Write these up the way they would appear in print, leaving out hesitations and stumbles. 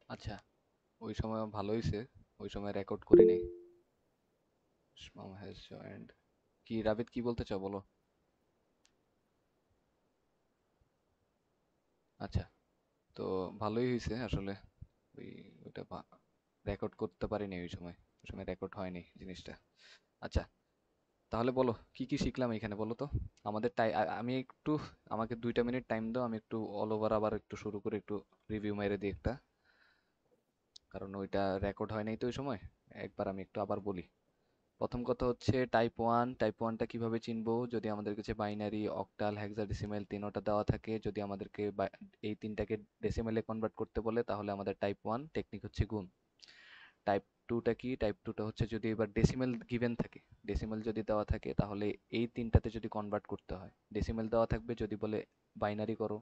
আচ্ছা, ওই সময় ভালো হয়েছে, ওই সময় রেকর্ড করি নাই। Shmam has joined. কি রাবিত, কি বলতে চাও বলো। আচ্ছা, তো ভালোই হয়েছে আসলে। ওই ওটা রেকর্ড করতে পারিনি ওই সময়, ওই সময় রেকর্ড হয়নি জিনিসটা। আচ্ছা, তাহলে বলো কি কি শিখলাম এখানে বলো তো। আমাদের আমি একটু, আমাকে 2টা মিনিট টাইম দাও, আমি একটু অল ওভার আবার একটু শুরু করে একটু রিভিউ মেরে দিই একটা, কারণ ওইটা রেকর্ড হয় নাই তো ওই সময়। একবার আমি একটু আবার বলি। প্রথম কথা হচ্ছে টাইপ ওয়ানটা কিভাবে চিনবো? যদি আমাদের কাছে বাইনারি, অক্টাল, হেক্সাডেসিমেল তিনোটা দেওয়া থাকে, যদি আমাদেরকে এই তিনটাকে ডেসিমেলে কনভার্ট করতে বলে, তাহলে আমাদের টাইপ ওয়ান টেকনিক হচ্ছে গুণ। টাইপ টুটা কি? টাইপ টুটা হচ্ছে যদি এবার ডেসিমেল গিভেন থাকে, ডেসিমেল যদি দেওয়া থাকে, তাহলে এই তিনটাতে যদি কনভার্ট করতে হয়, ডেসিমেল দেওয়া থাকবে, যদি বলে বাইনারি করো,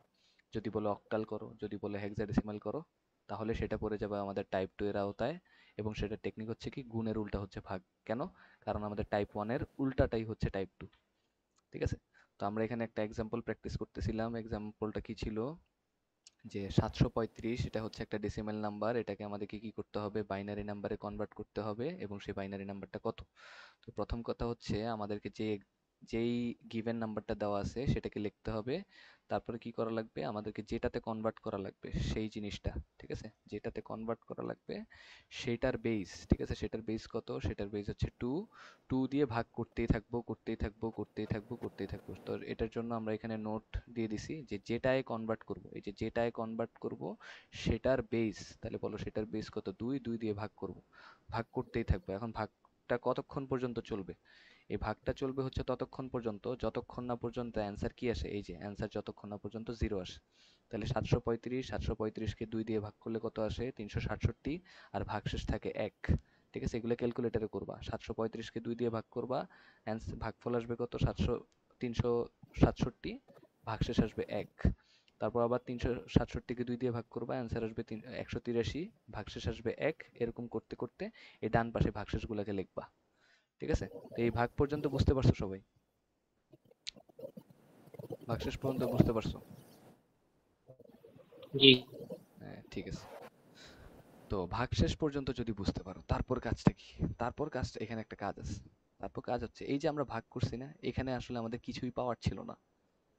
যদি বলে অক্টাল করো, যদি বলে হেক্সাডেসিমাল করো, তাহলে সেটা পড়ে যাবে আমাদের টাইপ টু এর আওতায়। এবং সেটার টেকনিক হচ্ছে কি, গুণের উল্টা হচ্ছে ভাগ। কেন? কারণ আমাদের টাইপ ওয়ানের উল্টাটাই হচ্ছে টাইপ টু। ঠিক আছে? তো আমরা এখানে একটা এক্সাম্পল প্র্যাকটিস করতেছিলাম। এক্সাম্পলটা কি ছিল? যে 735 এটা হচ্ছে একটা ডেসিমাল নাম্বার, এটাকে আমাদেরকে কি করতে হবে? বাইনারি নাম্বারে কনভার্ট করতে হবে, এবং সেই বাইনারি নাম্বারটা কত? তো প্রথম কথা হচ্ছে আমাদেরকে যেই গিভেন নাম্বারটা দেওয়া আছে সেটাকে লিখতে হবে। তারপরে কি করা লাগবে? আমাদেরকে যেটাতে কনভার্ট করা লাগবে সেই জিনিসটা, ঠিক আছে, যেটাতে কনভার্ট করা লাগবে সেটার বেস, ঠিক আছে, সেটার বেস কত? সেটার বেস হচ্ছে 2। 2 দিয়ে ভাগ করতেই থাকবো, করতেই থাকবো, করতেই থাকবো, করতেই থাকবো। তো এটার জন্য আমরা এখানে নোট দিয়ে দিছি যে যেটায় কনভার্ট করব, এই যে যেটায় কনভার্ট করব সেটার বেস, তাহলে বলো সেটার বেস কত? 2। 2 দিয়ে ভাগ করব, ভাগ করতেই থাকবো। এখন ভাগটা কতক্ষণ পর্যন্ত চলবে? এই ভাগটা চলবে হচ্ছে ততক্ষণ পর্যন্ত যতক্ষণ না পর্যন্ত অ্যান্সার কি আসে, এই যে অ্যান্সার যতক্ষণ না পর্যন্ত 0 আসে। তাহলে 735কে 2 দিয়ে ভাগ করলে কত আসে? 367। আর ভাগশেষ থাকে 1। ঠিক আছে, এগুলো ক্যালকুলেটরে করবা। 735কে 2 দিয়ে ভাগ করবা, ভাগফল আসবে কত? 367, ভাগশেষ আসবে 1। তারপর আবার 367কে 2 দিয়ে ভাগ করবা, অ্যান্সার আসবে 183, ভাগশেষ আসবে 1। এরকম করতে করতে এই ডান পাশে ভাগশেষগুলোকে লিখবা। ঠিক আছে? তো এই ভাগ পর্যন্ত বুঝতে পারছো সবাই? ভাগশেষ পর্যন্ত বুঝতে পারছো? জি। হ্যাঁ, ঠিক আছে। তো ভাগশেষ পর্যন্ত যদি বুঝতে পারো, তারপর কাজটা কি? তারপর কাজটা, এখানে একটা কাজ আছে। তারপর কাজ হচ্ছে এই যে আমরা ভাগ করছি না, এখানে আসলে আমাদের কিছুই পাওয়ার ছিল না।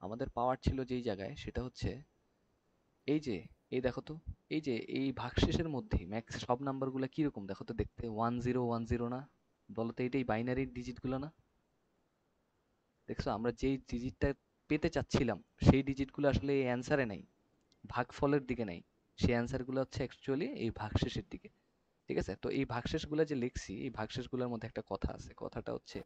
আমাদের পাওয়ার ছিল যেই জায়গায়, সেটা হচ্ছে এই যে, এই দেখো তো, এই যে এই ভাগশেষের মধ্যে ম্যাক্স সব নাম্বারগুলো কিরকম দেখো তো দেখতে, 1010 না? বলো তো, এইটাই বাইনারি ডিজিট গুলো না? দেখছো, আমরা যেই ডিজিটটা পেতে চাচ্ছিলাম সেই ডিজিটগুলো আসলে এই অ্যান্সারে নাই, ভাগফলের দিকে নাই। সেই অ্যান্সারগুলো হচ্ছে অ্যাকচুয়ালি এই ভাগশেষের দিকে। ঠিক আছে? তো এই ভাগশেষগুলো যে লিখছি, এই ভাগশেষগুলোর মধ্যে একটা কথা আছে। কথাটা হচ্ছে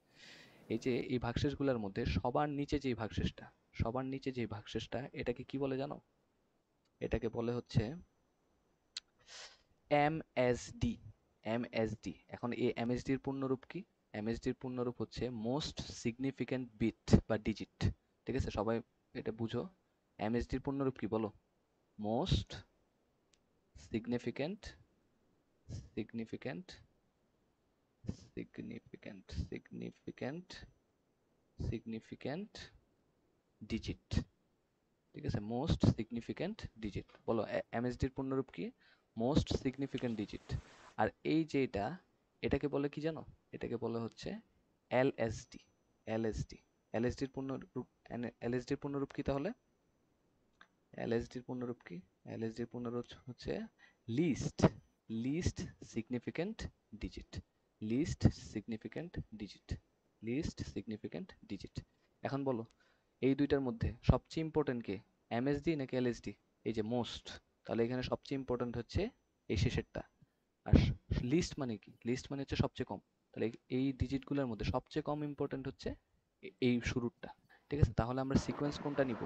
এই যে এই ভাগশেষগুলোর মধ্যে সবার নিচে যেই ভাগশেষটা, সবার নিচে যেই ভাগশেষটা, এটাকে কি বলে জানো? এটাকে বলে হচ্ছে এমএসডি। এমএসডি। এখন এই এমএসডি এর পূর্ণরূপ কি? এমএসডি এর পূর্ণরূপ হচ্ছে মোস্ট সিগনিফিক্যান্ট বিট বা ডিজিট। ঠিক আছে, সবাই এটা বুঝো। এমএসডি এর পূর্ণরূপ কি বলো? Most significant, significant, significant, significant, significant digit. ঠিক আছে, মোস্ট সিগনিফিক্যান্ট ডিজিট। বলো এমএসডি এর পূর্ণরূপ কি? Most significant digit. আর এই যে এটা, এটাকে বলে কি জানো? এটাকে বলে হচ্ছে এলএসডি। এলএসডি। এলএসডি এর পূর্ণরূপ, এলএসডি এর পূর্ণরূপ কি তাহলে? এলএসডি এর পূর্ণরূপ কি? এলএসডি এর পূর্ণরূপ হচ্ছে least, least significant digit. Least significant digit. Least significant digit. এখন বলো, এই দুইটার মধ্যে সবচেয়ে ইম্পর্টেন্ট কে? এমএসডি নাকি এলএসডি? এই যে মোস্ট, তাহলে এখানে সবচেয়ে ইম্পর্টেন্ট হচ্ছে এই শেষেরটা। আর লিস্ট মানে কি? লিস্ট মানে হচ্ছে সবচেয়ে কম। তাহলে এই ডিজিটগুলোর মধ্যে সবচেয়ে কম ইম্পর্টেন্ট হচ্ছে এই শুরুরটা। ঠিক আছে, তাহলে আমরা সিকোয়েন্স কোনটা নিব?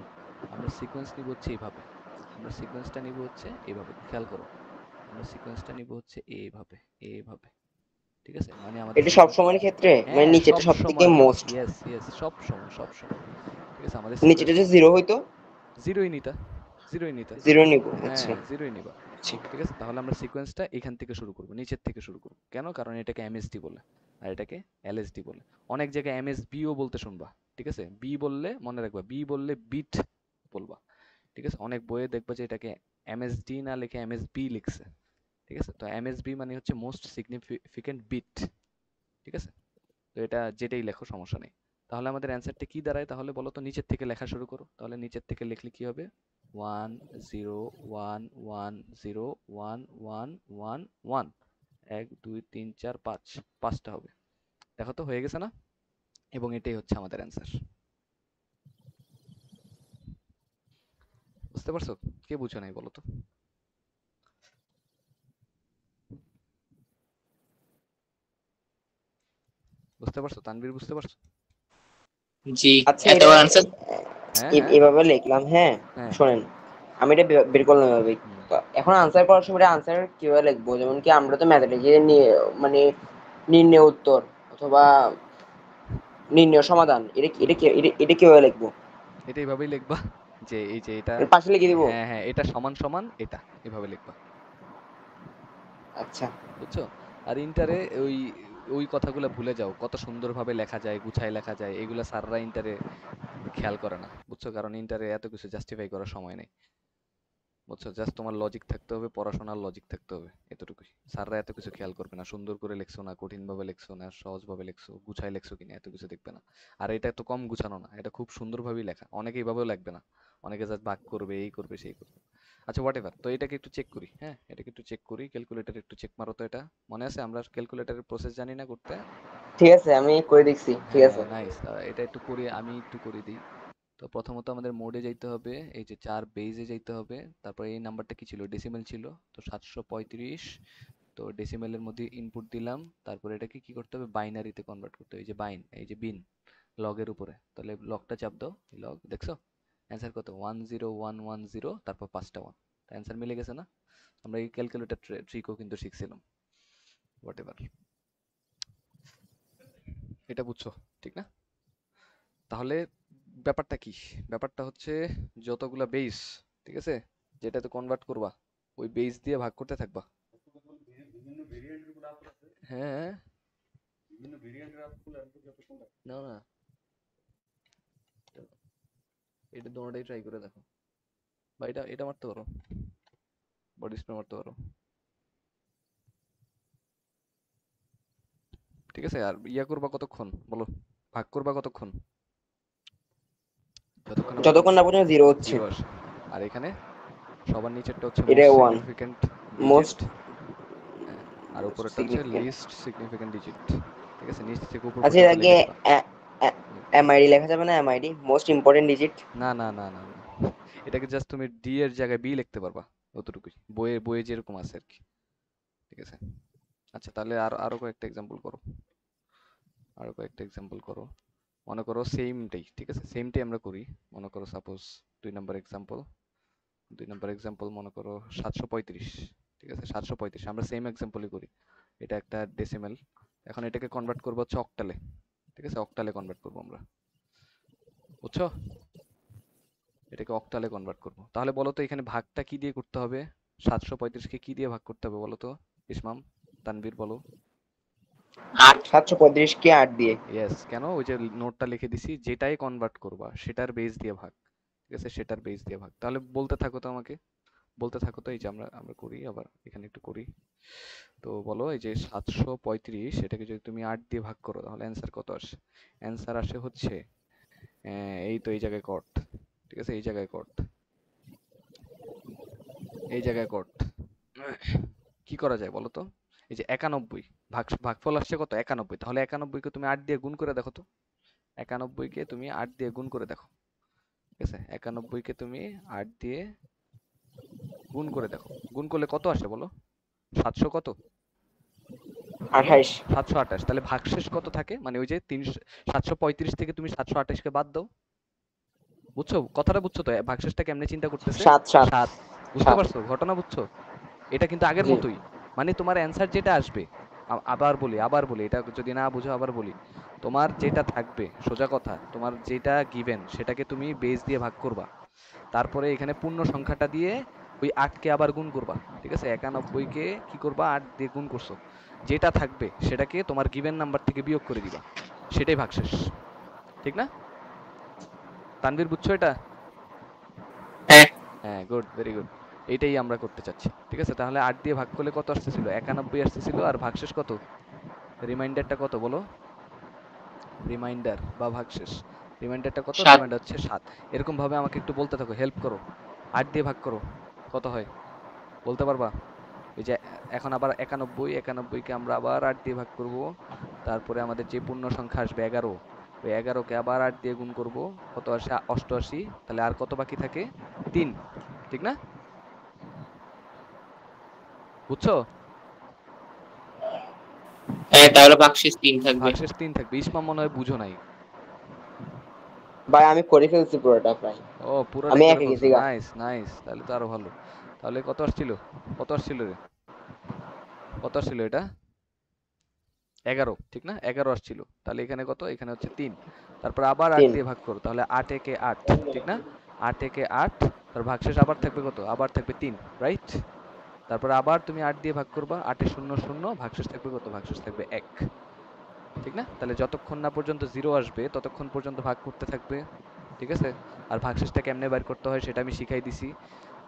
আমরা সিকোয়েন্স নিব হচ্ছে এইভাবে। আমরা সিকোয়েন্সটা নিব হচ্ছে এইভাবে, খেয়াল করো। আমরা সিকোয়েন্সটা নিব হচ্ছে এইভাবে, এইভাবে। ঠিক আছে, মানে আমাদের এটা সব সিকোয়েন্স, সময়ের ক্ষেত্রে মানে হ্যাঁ নিচেটা সব সব থেকে সময়, মোস্ট, ইয়েস ইয়েস, সব সময়, সব সময়। ঠিক আছে, আমাদের নিচেটা সিকোয়েন্স যে জিরো হইতো জিরোই নিতা, জিরোই নিতা। জিরো নিব। হ্যাঁ, আচ্ছা জিরোই নিবা। আচ্ছা। ঠিক আছে, তাহলে আমরা সিকোয়েন্সটা এখান থেকে শুরু করব, নিচের থেকে শুরু করব। কেন? কারণ এটাকে এমএসডি বলে, আর এটাকে এলএসডি বলে। অনেক জায়গায় এমএসবিও বলতে শুনবা। ঠিক আছে, বি বললে মনে রাখবা, বি বললে বিট বলবা। ঠিক আছে, অনেক বইয়ে দেখবা যে এটাকে এমএসডি না লিখে এমএসবি লিখছে। ঠিক আছে? তো এমএসবি মানে হচ্ছে মোস্ট সিগনিফিকেন্ট বিট, ঠিক আছে? তো এটা যেটাই লেখো সমস্যা নেই। তাহলে আমাদের অ্যান্সারটা কি দাঁড়ায় তাহলে বলো তো? নিচের থেকে লেখা শুরু করো। তাহলে নিচের থেকে লিখলে কি হবে? 1 0 1 1 0 1 1 1 1 1 2 3 4 5 5টা হবে। দেখো তো হয়ে গেছে না? এবং এটাই হচ্ছে আমাদের অ্যান্সার। বুঝতে পারছো? কে বুঝো নাই বলো তো? বুঝতে পারছো? তানভীর বুঝতে পারছো? জি। আচ্ছা, এত এটা বড় আনসার। হ্যাঁ হ্যাঁ এভাবে লিখলাম, হ্যাঁ। হ্যাঁ। শোনেন, আমি এটা বের করলাম এভাবে। হুম। তো এখন আনসার করার সময় আনসার কিভাবে লিখবো? যেমন কি আমরা তো ম্যাথমেটিক্সে মানে নির্ণয় উত্তর অথবা নির্ণয় সমাধান, এটা কিভাবে লিখবো? এটা এইভাবেই লিখবা যে এই যে এটা, মানে পাশে লিখে দিব? হ্যাঁ হ্যাঁ, এটা সমান সমান এটা, এভাবে লিখবা। আচ্ছা। বুঝছো? আর ইন্টারে ওই ওই কথাগুলো ভুলে যাও, কত সুন্দরভাবে লেখা যায়, গুছায় লেখা যায়, এগুলা স্যাররা ইন্টারে খেয়াল করে না। বুঝছো? কারণ ইন্টারে এত কিছু জাস্টিফাই করার সময় নেই। বুঝছো? জাস্ট তোমার লজিক থাকতে হবে, পড়াশোনার লজিক থাকতে হবে, এতটুকুই। স্যাররা এত কিছু খেয়াল করবে না, সুন্দর করে লেখছো না, কঠিন ভাবে লেখছো না, সহজ ভাবে লেখছো, গুছায় লেখছো কিনা, এত কিছু দেখবে না। আর এটা তো কম গুছানো না, এটা খুব সুন্দরভাবেই লেখা। অনেকে এইভাবেও লিখবে না, অনেকে জাস্ট ভাগ করবে, এই করবে সেই করবে। আচ্ছা হোয়াট এভার, তো এটাকে একটু চেক করি। হ্যাঁ, এটাকে একটু চেক করি, ক্যালকুলেটর একটু চেক মারো তো। এটা মনে আছে আমরা ক্যালকুলেটরের প্রসেস জানি না করতে? ঠিক আছে, আমি করে দেখছি, ঠিক হ্যাঁ আছে। নাইস। এটা একটু করি, আমি একটু করে দিই। তো প্রথমত আমাদের মোডে যাইতে হবে, এই যে 4 বেজে যাইতে হবে। তারপর এই নাম্বারটা কি ছিল? ডেসিমেল ছিল। তো 735। তো ডেসিমেলের মধ্যে ইনপুট দিলাম। তারপর এটাকে কি করতে হবে? বাইনারিতে কনভার্ট করতে হবে। এই যে বাইন, এই যে বিন, লগের উপরে। তাহলে লগটা চাপ দাও, লগ দেখছো? অ্যান্সার কত? 10110, তারপর 5টা 1। অ্যান্সার মিলে গেছে না? আমরা এই ক্যালকুলেটর ট্রিকও কিন্তু শিখছিলাম। হোয়াট এভার, এটা বুঝছো ঠিক না? তাহলে ব্যাপারটা কি? ব্যাপারটা হচ্ছে যতগুলা বেস, ঠিক আছে, যেটাতে কনভার্ট করবা, ওই বেস দিয়ে ভাগ করতে থাকবা। হ্যাঁ, না না, এটা দোনোটাই ট্রাই করে দেখো। বা এটা এটা মারতে পারো, বডি স্প্রে মারতে পারো। ঠিক আছে, আর ইয়া করবা কতক্ষণ বলো? ভাগ করবা কতক্ষণ? যতক্ষণ না পর্যন্ত যতক্ষণ না পর্যন্ত জিরো হচ্ছে। জিরো আসে। আর এখানে সবার নিচেরটা হচ্ছে এটা most one, significant digit. Most হ্যাঁ, আর উপরেরটা হচ্ছে সিগনিফিকেন্ট। List significant digit. ঠিক আছে, নিচ থেকে উপর আচ্ছা, পর্যন্ত এটাকে লিখে দিবা। হুম। এমআইডি লেখা যাবে না? MID most important digit. না না না না না, এটাকে জাস্ট তুমি ডি এর জায়গায় বি লিখতে পারবা, অতটুকুই। বইয়ে বইয়ে যেরকম আছে আর কি। ঠিক আছে। আচ্ছা তাহলে আরো আরো কয়েকটা এক্সাম্পল করো, আরো কয়েকটা এক্সাম্পল করো। মনে করো সেমটাই, ঠিক আছে, সেমটাই আমরা করি। মনে করো সাপোজ 2 নম্বর এক্সাম্পল, 2 নম্বর এক্সাম্পল মনে করো 735। ঠিক আছে, 735 আমরা সেম এক্সাম্পলই করি। এটা একটা ডেসিমেল। এখন এটাকে কনভার্ট করবো হচ্ছে অক্টালে। ঠিক আছে, অক্টালে কনভার্ট করবো আমরা। বুঝছো? এটাকে অক্টালে কনভার্ট করবো। তাহলে বলো তো এখানে ভাগটা কি দিয়ে করতে হবে? 735কে কি দিয়ে ভাগ করতে হবে বলো তো? ইসমাম, তানভীর বলো। 8। 735 কে 8 দিয়ে। ইয়েস, কেন? ওই যে নোটটা লিখে দিছি, যেটাই কনভার্ট করবা সেটার বেস দিয়ে ভাগ। ঠিক আছে, সেটার বেস দিয়ে ভাগ। তাহলে বলতে থাকো তো আমাকে, বলতে থাকো তো। এই যে আমরা আমরা করি, আবার এখানে একটু করি। তো বলো, এই যে 735, এটাকে যদি তুমি 8 দিয়ে ভাগ করো তাহলে অ্যান্সার কত আসে? অ্যান্সার আসে হচ্ছে এই তো এই জায়গায় কট। ঠিক আছে, এই জায়গায় কট, এই জায়গায় কট। কি করা যায় বলো তো? এই যে 91, ভাগফল আসছে কত? 91। তাহলে 91কে তুমি 8 দিয়ে গুণ করে দেখো তো। 91কে তুমি 8 দিয়ে গুণ করে দেখো। ঠিক আছে, 91কে তুমি 8 দিয়ে গুণ করে দেখো। গুণ করলে কত আসে বলো? 700 কত বলো? 28। 728। তাহলে ভাগশেষ কত থাকে? মানে ওই যে 735 থেকে তুমি 728কে বাদ দাও। বুঝছো কথাটা? বুঝছো তো ভাগশেষটা কেমনে চিন্তা করতেছে? 7 7 7। বুঝতে 7। পারছো ঘটনা? বুঝছো? এটা কিন্তু আগের জি। মতোই। মানে তোমার অ্যান্সার যেটা আসবে, আবার বলি, এটা যদি না বুঝো আবার বলি। তোমার যেটা থাকবে, সোজা কথা, তোমার যেটা গিভেন সেটাকে তুমি বেস দিয়ে ভাগ করবা। তারপরে এখানে পূর্ণ সংখ্যাটা দিয়ে ওই 8কে আবার গুণ করবা। ঠিক আছে, 91কে কি করবা? 8 দিয়ে গুণ করছো। যেটা থাকবে সেটাকে তোমার গিভেন নাম্বার থেকে বিয়োগ করে দিবা। সেটাই ভাগশেষ। ঠিক না? তানভীর বুঝছো এটা? হ্যাঁ। হ্যাঁ, গুড, ভেরি গুড। এইটাই আমরা করতে চাচ্ছি, ঠিক আছে? তাহলে 8 দিয়ে ভাগ করলে কত আসতেছিল? 91 আসতেছিল। আর ভাগশেষ কত? রিমাইন্ডারটা কত বলো? রিমাইন্ডার বা ভাগশেষ, রিমাইন্ডারটা কত? 7। রিমাইন্ডার হচ্ছে 7। এরকম ভাবে আমাকে একটু বলতে থাকো, হেল্প করো। 8 দিয়ে ভাগ করো, কত হয় বলতে পারবা? এই যে এখন আবার 91, 91 কে আমরা আবার 8 দিয়ে ভাগ করব। তারপরে আমাদের যে পূর্ণ সংখ্যা আসবে 11, ওই 11 কে আবার 8 দিয়ে গুণ করব। কত আসে? 88। তাহলে আর কত বাকি থাকে? 3, ঠিক না? বুঝছো? হ্যাঁ, তাহলে ভাগশেষ 3 থাকবে। ভাগশেষ 3 থাকবে। ইসমাম মনে হয় বুঝো নাই। ভাই আমি করে ফেলছি পুরোটা প্রায়। ও, পুরোটাই আমি করে একে ফেলছো, গেছি গা। নাইস নাইস, তাহলে তো আরো ভালো। তাহলে কত আসছিল? কত আসছিল রে? কত আসছিল এটা? 11, ঠিক না? 11 আসছিল। তাহলে এখানে কত? এখানে হচ্ছে 3। তারপর আবার 8 তিন। দিয়ে ভাগ করো, তাহলে 8 একে 8, ঠিক না? 8 একে 8, তার ভাগশেষ আবার থাকবে কত? আবার থাকবে 3, রাইট? তারপর আবার তুমি 8 দিয়ে ভাগ করবা, 8 এ 0 0, ভাগশেষ থাকবে কত? ভাগশেষ থাকবে 1, ঠিক না? তাহলে যতক্ষণ না পর্যন্ত 0 আসবে ততক্ষণ পর্যন্ত ভাগ করতে থাকবে, ঠিক আছে? আর ভাগশেষটা কেমনে বের করতে হয় সেটা আমি শিখাই দিছি,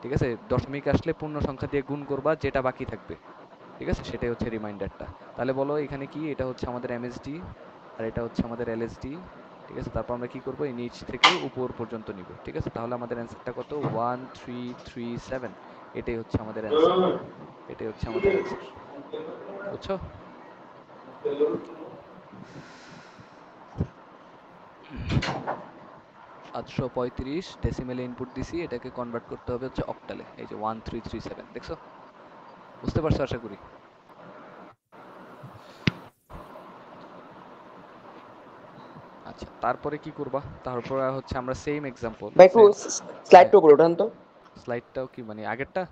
ঠিক আছে? দশমিক আসলে পূর্ণ সংখ্যা দিয়ে গুণ করবা, যেটা বাকি থাকবে, ঠিক আছে? সেটাই হচ্ছে রিমাইন্ডারটা। তাহলে বলো এখানে কি? এটা হচ্ছে আমাদের এমএসডি, আর এটা হচ্ছে আমাদের এলএসডি, ঠিক আছে? তারপর আমরা কি করব? এই নিচ থেকে উপর পর্যন্ত নিব, ঠিক আছে? তাহলে আমাদের অ্যান্সারটা কত? 1337। এটাই হচ্ছে আমাদের অ্যান্সার, এটাই হচ্ছে আমাদের অ্যান্সার। বুঝছো? 735 ডেসিমেলে ইনপুট দিছি, এটাকে কনভার্ট করতে হবে হচ্ছে অক্টালে। এই যে 1337, দেখছো? বুঝতে পারছো আশা করি। আচ্ছা, তারপরে কি করবা? তারপরে হচ্ছে আমরা সেম এক্সাম্পল, ভাই একটু সেম। স্লাইড হ্যাঁ, টু করে ওঠান তো। স্লাইডটাও কি মানে আগেরটা?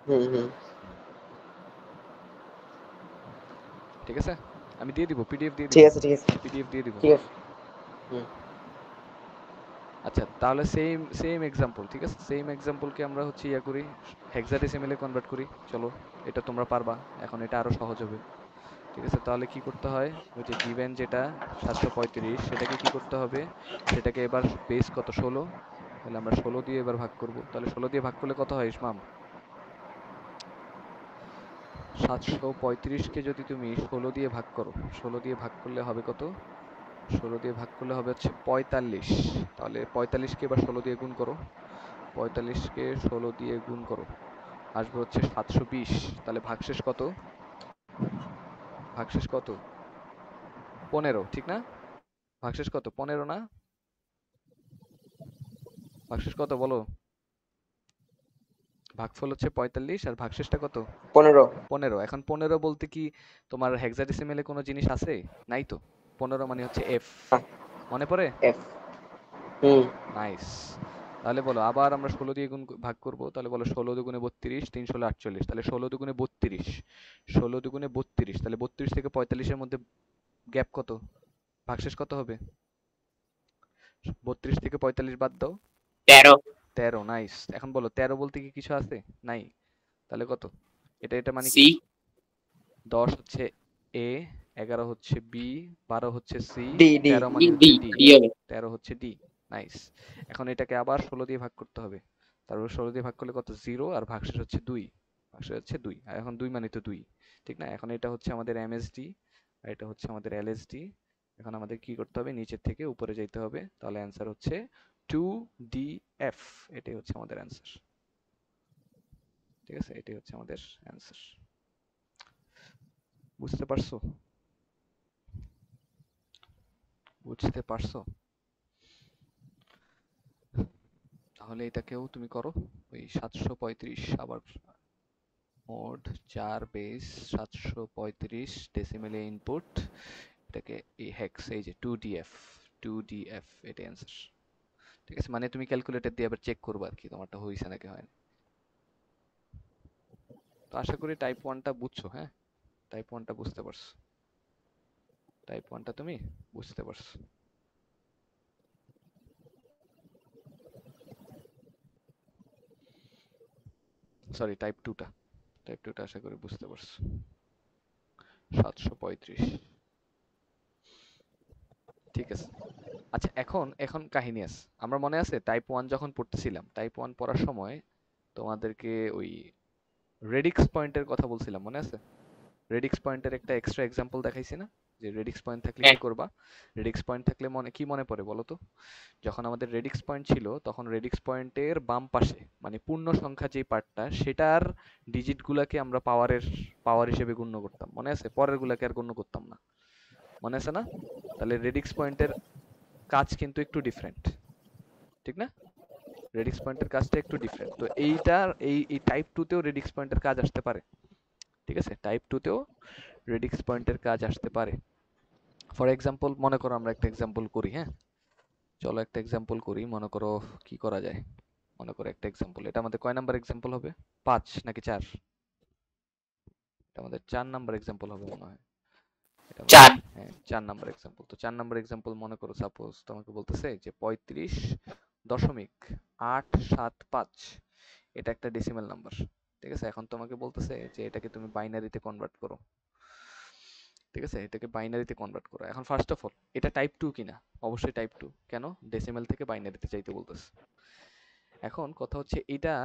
হুম হুম। ঠিক আছে, আমি দিয়ে দিব, পিডিএফ দিয়ে দিব, ঠিক আছে ঠিক আছে পিডিএফ দিয়ে দিব। ঠিক আছে। হুম। আচ্ছা, তাহলে সেম সেম এক্সাম্পল, ঠিক আছে? সেম এক্সাম্পলকে আমরা হচ্ছে ইয়া করি, হেক্সাডেসিমেলে কনভার্ট করি। চলো, এটা তোমরা পারবা, এখন এটা আরো সহজ হবে, ঠিক আছে? তাহলে কি করতে হয়? ওই যে গিভেন যেটা 735, সেটাকে কি করতে হবে? সেটাকে এবার বেস কত? 16। তাহলে আমরা 16 দিয়ে এবার ভাগ করব। তাহলে 16 দিয়ে ভাগ করলে কত হয় ইসমাম? 735 কে যদি তুমি 16 দিয়ে ভাগ করো, 16 দিয়ে ভাগ করলে হবে কত? 16 দিয়ে ভাগ করলে হবে হচ্ছে 45। তাহলে 45 কে এবার 16 দিয়ে গুণ করো, 45 কে 16 দিয়ে গুণ করো, আসবে হচ্ছে 720। তাহলে ভাগশেষ কত? ভাগশেষ কত? 15, ঠিক না? ভাগশেষ কত? 15 না? ভাগশেষ কত বলো? ভাগফল হচ্ছে 45, আর ভাগশেষটা কত? 15। 15। এখন 15 বলতে কি তোমার হেক্সাডেসিমেলে কোনো জিনিস আছে? নাই তো। 15 মানে হচ্ছে এফ, মনে পড়ে? এফ। হুম। নাইস। তাহলে বলো, আবার আমরা 16 দিয়ে ভাগ করব। তাহলে বলো 16 দুগুণে 32, 3 ষোলো 48। তাহলে 16 দুগুণে 32, 16 দুগুণে 32, তাহলে 32 থেকে 45-এর মধ্যে গ্যাপ কত? ভাগশেষ কত হবে? 32 থেকে 45 বাদ দাও। 13। 13, নাইস। এখন বলো 13 বলতে কি কিছু আছে? নাই। তাহলে কত? এটা এটা মানে সি। কি? 10 হচ্ছে এ, 11 হচ্ছে বি, 12 হচ্ছে সি, ডি ডি। 13 ডি মানে ডি হচ্ছে ডি, ডি হবে। 13 হচ্ছে ডি। নাইস। এখন এটাকে আবার 16 দিয়ে ভাগ করতে হবে। তারপর 16 দিয়ে ভাগ করলে কত? 0, আর ভাগশেষ হচ্ছে 2। ভাগশেষ হচ্ছে 2, আর এখন 2 মানে তো 2, ঠিক না? এখন এটা হচ্ছে আমাদের এমএসডি, আর এটা হচ্ছে আমাদের এলএসডি। এখন আমাদের কি করতে হবে? নিচের থেকে উপরে যাইতে হবে। তাহলে অ্যান্সার হচ্ছে 2DF। এটাই হচ্ছে আমাদের অ্যান্সার, ঠিক আছে? এটাই হচ্ছে আমাদের অ্যান্সার। বুঝতে পারছো? বুঝতে পারছো? তাহলে এটাকেও তুমি করো, ওই 735 আবার মোড 4 বেস 735 ডেসিমেলে ইনপুট, এটাকে এই হেক্স, এই যে 2df, 2df, এটা অ্যান্সার, ঠিক আছে? মানে তুমি ক্যালকুলেটর দিয়ে আবার চেক করবে আর কি তোমারটা হয়েছে নাকি হয় না। তো আশা করি টাইপ 1টা বুঝছো, হ্যাঁ? টাইপ 1টা বুঝতে পারছো, টাইপ 1টা তুমি বুঝতে পারছো। সরি, টাইপ 2টা, টাইপ 2টা আশা করি বুঝতে পারছো। 735, ঠিক আছে। আচ্ছা, এখন এখন কাহিনী আছে। আমরা মনে আছে টাইপ 1 যখন পড়তেছিলাম, টাইপ 1 পড়ার সময় তোমাদেরকে ওই রেডিক্স পয়েন্টের কথা বলছিলাম, মনে আছে? রেডিক্স পয়েন্টের একটা এক্সট্রা এক্সাম্পল দেখাইছি না, যে রেডিক্স পয়েন্ট থাকলে কি হ্যাঁ করবা? রেডিক্স পয়েন্ট থাকলে কি মনে পড়ে বলো তো? যখন আমাদের রেডিক্স পয়েন্ট ছিল তখন রেডিক্স পয়েন্টের বাম পাশে মানে পূর্ণ সংখ্যা যে পার্টটা, সেটার ডিজিট গুলাকে আমরা পাওয়ার হিসেবে গণ্য করতাম, মনে আছে? পরের গুলাকে আর গণ্য করতাম না, মনে আছে না? তাহলে রেডিক্স পয়েন্টের কাজ কিন্তু একটু ডিফারেন্ট, ঠিক না? রেডিক্স পয়েন্টের কাজটা একটু ডিফারেন্ট। তো এইটার এই টাইপ 2 তেও রেডিক্স পয়েন্টের কাজ আসতে পারে, ঠিক আছে? টাইপ 2 তেও রেডিক্স পয়েন্টের কাজ আসতে পারে। ফর এক্সাম্পল মনে করো, আমরা একটা এক্সাম্পল করি, হ্যাঁ? চলো একটা এক্সাম্পল করি, মনে করো কি করা যায়। মনে করো একটা এক্সাম্পল, এটা আমাদের কয় নাম্বার এক্সাম্পল হবে? 5 নাকি 4? এটা আমাদের 4 নাম্বার এক্সাম্পল হবে মনে হয়। এটা আমাদের, 4। হ্যাঁ, 4 নাম্বার এক্সাম্পল। তো 4 নাম্বার এক্সাম্পল মনে করো, সাপোজ তোমাকে বলতেছে যে 35.875 এটা একটা ডেসিমাল নাম্বার, ঠিক আছে? এখন তোমাকে বলতেছে যে এটাকে তুমি বাইনারিতে কনভার্ট করো, ঠিক আছে? এটাকে বাইনারিতে কনভার্ট করো। এখন ফার্স্ট অফ অল এটা টাইপ 2 কিনা? অবশ্যই টাইপ 2। কেন? ডেসিমাল থেকে বাইনারিতে চাইতে বলতেছে। এখন কথা হচ্ছে এটা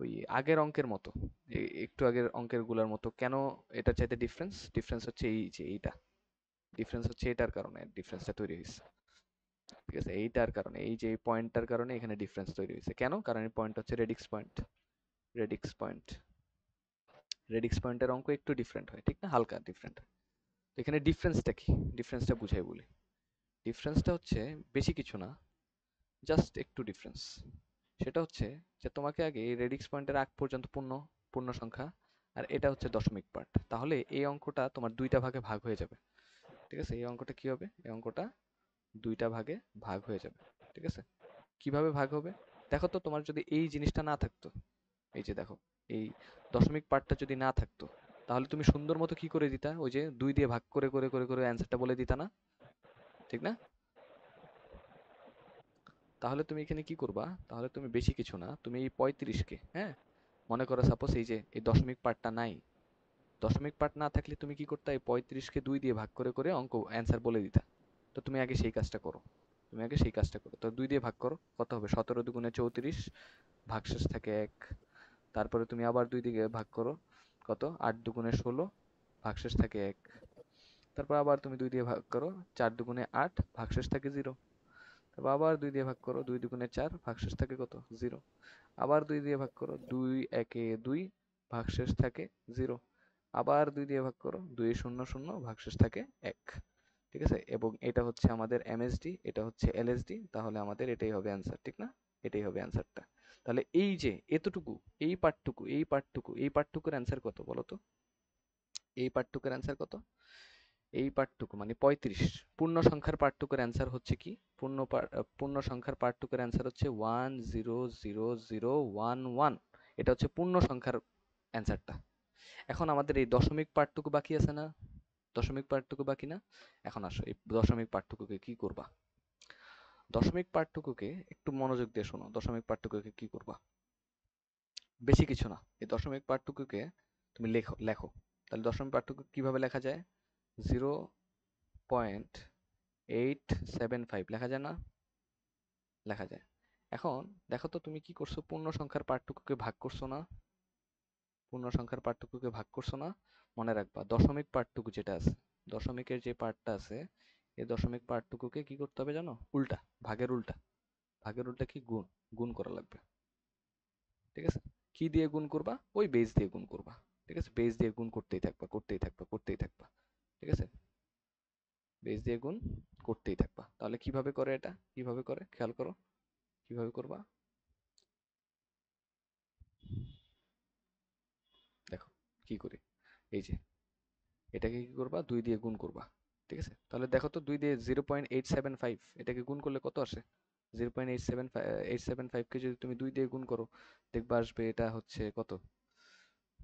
ওই আগের অঙ্কের মতো, একটু আগের অঙ্কের গুলার মতো কেন এটার চাইতে ডিফারেন্স হচ্ছে এই যে এইটা, ডিফারেন্স হচ্ছে এটার কারণে ডিফারেন্সটা তৈরি হয়েছে, ঠিক আছে? এইটার কারণে, এই যে এই পয়েন্টটার কারণে এখানে ডিফারেন্স তৈরি হয়েছে। কেন? কারণ এই পয়েন্ট হচ্ছে radix point. Radix point radix পয়েন্টের অঙ্ক একটু ডিফারেন্ট হয়, ঠিক না? হালকা ডিফারেন্ট। তো এখানে ডিফারেন্সটা কি? ডিফারেন্সটা বুঝাই বলি। ডিফারেন্সটা হচ্ছে বেশি কিছু না, জাস্ট একটু ডিফারেন্স। সেটা হচ্ছে যে তোমাকে আগে এই রেডিক্স পয়েন্টের আগ পর্যন্ত পূর্ণ সংখ্যা, আর এটা হচ্ছে দশমিক পার্ট। তাহলে এই অঙ্কটা তোমার দুইটা ভাগে ভাগ হয়ে যাবে, ঠিক আছে? এই অঙ্কটা কি হবে? এই অঙ্কটা দুইটা ভাগে ভাগ হয়ে যাবে, ঠিক আছে? কিভাবে ভাগ হবে? দেখো তো, তোমার যদি এই জিনিসটা না থাকতো, এই যে দেখো, এই দশমিক পার্টটা যদি না থাকতো, তাহলে তুমি সুন্দর মতো কি করে দিতা? ওই যে 2 দিয়ে ভাগ করে করে করে করে অ্যান্সারটা বলে দিতা না, ঠিক না? তাহলে তুমি এখানে কি করবা? তাহলে তুমি বেশি কিছু না, তুমি এই 35কে, হ্যাঁ, মনে করো সাপোজ এই যে এই দশমিক পার্টটা নাই, দশমিক পার্ট না থাকলে তুমি কি করতে? এই 35কে 2 দিয়ে ভাগ করে করে অঙ্ক অ্যান্সার বলে দিতা। তো তুমি আগে সেই কাজটা করো, তুমি আগে সেই কাজটা করো। তো 2 দিয়ে ভাগ করো, কত হবে? 17 দুগুণে 34, ভাগশেষ থাকে 1। তারপরে তুমি আবার 2 দিয়ে ভাগ করো, কত? 8 দুগুণে 16, ভাগশেষ থাকে 1। তারপর আবার তুমি 2 দিয়ে ভাগ করো, 4 দুগুণে 8, ভাগশেষ থাকে 0। তারপর আবার 2 দিয়ে ভাগ করো, 2 দুগুণে 4, ভাগশেষ থাকে কত? 0। আবার 2 দিয়ে ভাগ করো, 2 একে 2, ভাগশেষ থাকে 0। আবার 2 দিয়ে ভাগ করো, 2 শূন্য শূন্য, ভাগশেষ থাকে 1, ঠিক আছে? এবং এটা হচ্ছে আমাদের এমএসডি, এটা হচ্ছে এলএসডি, তাহলে আমাদের এটাই হবে অ্যান্সার, ঠিক না? এটাই হবে অ্যান্সারটা। তাহলে এই যে এতটুকু, এই পার্টটুকুর অ্যান্সার কত বলো তো? এই পার্টটুকুর অ্যান্সার কত? এই পার্টটুকু মানে 35। পূর্ণ সংখ্যার পার্টটুকুর অ্যান্সার হচ্ছে কি? পূর্ণ সংখ্যার পার্টটুকুর অ্যান্সার হচ্ছে 1000111। এটা হচ্ছে পূর্ণ সংখ্যার অ্যান্সারটা। এখন আমাদের এই দশমিক পার্টটুকু বাকি আছে না? দশমিক পার্টটুকু বাকি না? এখন আসো, এই দশমিক পার্টটুকুকে কি করবা? দশমিক পার্টটুকুকে একটু মনোযোগ দিয়ে শোনো। দশমিক পার্টটুকুকে কি করবা? বেশি কিছু না, এই দশমিক পার্টটুকুকে তুমি লেখো লেখো। তাহলে দশমিক পার্টটুকু কিভাবে লেখা যায়? 0.875 লেখা যায় না? লেখা যায়। এখন দেখো তো, তুমি কি করছো? পূর্ণ সংখ্যার পার্টটুকুকে ভাগ করছো না? পূর্ণ সংখ্যার পার্টটুকুকে ভাগ করছো না? মনে রাখবা, দশমিক পার্টটুকু যেটা আছে, দশমিকের যে পার্টটা আছে, এই দশমিক পার্টটুকুকে কি করতে হবে জানো? উল্টা, ভাগের উল্টা। ভাগের উল্টা কি? গুণ। গুণ করা লাগবে, ঠিক আছে? কি দিয়ে গুণ করবা? ওই বেস দিয়ে গুণ করবা, ঠিক আছে? বেস দিয়ে গুণ করতেই থাকবা, করতেই থাকবা, করতেই থাকবা, ঠিক আছে? বেস দিয়ে গুণ করতেই থাকবা। তাহলে কিভাবে করে এটা? কিভাবে করে খেয়াল করো, কিভাবে করবা? দেখো কি করি। এই যে এটাকে কি করবা? 2 দিয়ে গুণ করবা, ঠিক আছে? তাহলে দেখো তো, 2 দিয়ে 0.875 এটাকে গুণ করলে কত আসে? 0.875 কে যদি তুমি 2 দিয়ে গুণ করো, দেখবা আসবে এটা হচ্ছে কত?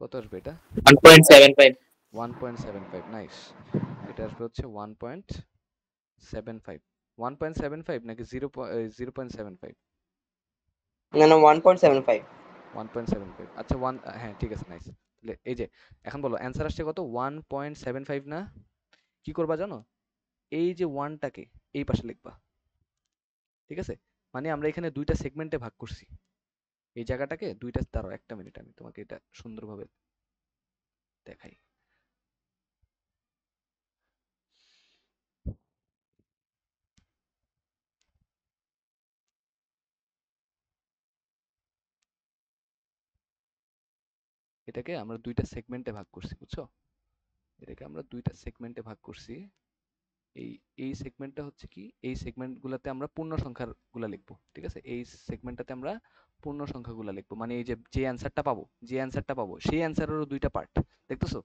কত আসবে এটা? 1.75। 1.75। নাইস। এটা আসবে হচ্ছে 1.75। 1.75 নাকি 0.75? না না, 1.75। 1.75, আচ্ছা, হ্যাঁ ঠিক আছে, নাইস। তাহলে এই যে এখন বলো, অ্যান্সার আসছে কত? 1.75 না? কি করবা জানো? এই যে ওয়ানটাকে এই পাশে লিখবা, ঠিক আছে? মানে আমরা এখানে দুইটা সেগমেন্টে ভাগ করছি, এই জায়গাটাকে দুইটা, দাঁড়াও একটা মিনিট, আমি তোমাকে এটা সুন্দরভাবে দেখাই। এটাকে আমরা দুইটা সেগমেন্টে ভাগ করছি, বুঝছো? এটাকে আমরা দুইটা সেগমেন্টে ভাগ করছি। এই এই সেগমেন্টটা হচ্ছে কি, এই সেগমেন্টগুলোতে আমরা পূর্ণ সংখ্যাগুলো লিখবো, ঠিক আছে? এই সেগমেন্টটাতে আমরা পূর্ণ সংখ্যাগুলো লিখবো, মানে এই যে যে অ্যান্সারটা পাবো সেই অ্যান্সারেরও দুইটা পার্ট, দেখতেছো?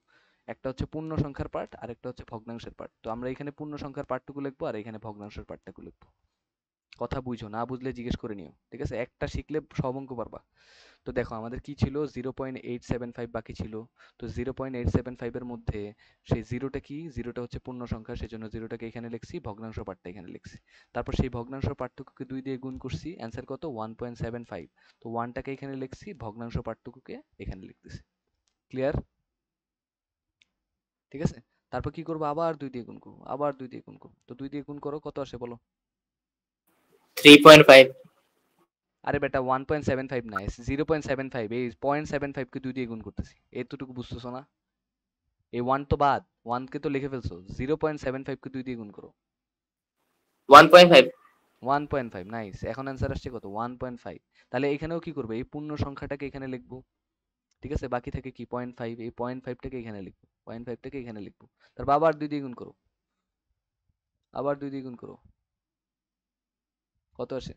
একটা হচ্ছে পূর্ণ সংখ্যার পার্ট আর একটা হচ্ছে ভগ্নাংশের পার্ট। তো আমরা এখানে পূর্ণ সংখ্যার পার্টটুকু লিখবো আর এখানে ভগ্নাংশের পার্টটুকু লিখবো। কথা বুঝো, না বুঝলে জিজ্ঞেস করে নিও, ঠিক আছে? একটা শিখলে সব অঙ্ক পারবা। তো দেখো আমাদের কি ছিল, 0.875 বাকি ছিল। তো 0.875 এর মধ্যে সেই জিরোটা কি, জিরোটা হচ্ছে পূর্ণ সংখ্যা, সেজন্য জিরোটাকে এখানে লিখছি, ভগ্নাংশ পার্টটা এখানে লিখছি। তারপর সেই ভগ্নাংশ পার্টটুকুকে 2 দিয়ে গুণ করছি, অ্যান্সার কত, 1.75। তো 1টাকে এখানে লিখছি, ভগ্নাংশ পার্টটুকুকে এখানে লিখতেছি। ক্লিয়ার? ঠিক আছে। তারপর কি করবো, আবার 2 দিয়ে গুণ করবো, আবার 2 দিয়ে গুণ করবো। তো 2 দিয়ে গুণ করো, কত আসে বলো? 3.5। আরে বেটা 1.75 না, 0.75, এই 0.75 কে 2 দিয়ে গুণ করতেছি, এতটুকু বুঝতেছো না? এই 1 তো বাদ, 1 কে তো লিখে ফেলছো, 0.75 কে 2 দিয়ে গুণ করো। 1.5। 1.5, নাইস। এখন অ্যান্সার আসছে কত, 1.5। তাহলে এখানেও কি করবে, এই পূর্ণ সংখ্যাটাকে এখানে লিখবো, ঠিক আছে? বাকি থাকে কি 0.5, এই 0.5টাকে এখানে লিখবো, 0.5টাকে এখানে লিখবো। তারপর আবার 2 দিয়ে গুণ করো, আবার 2 দিয়ে গুণ করো, কত আসে,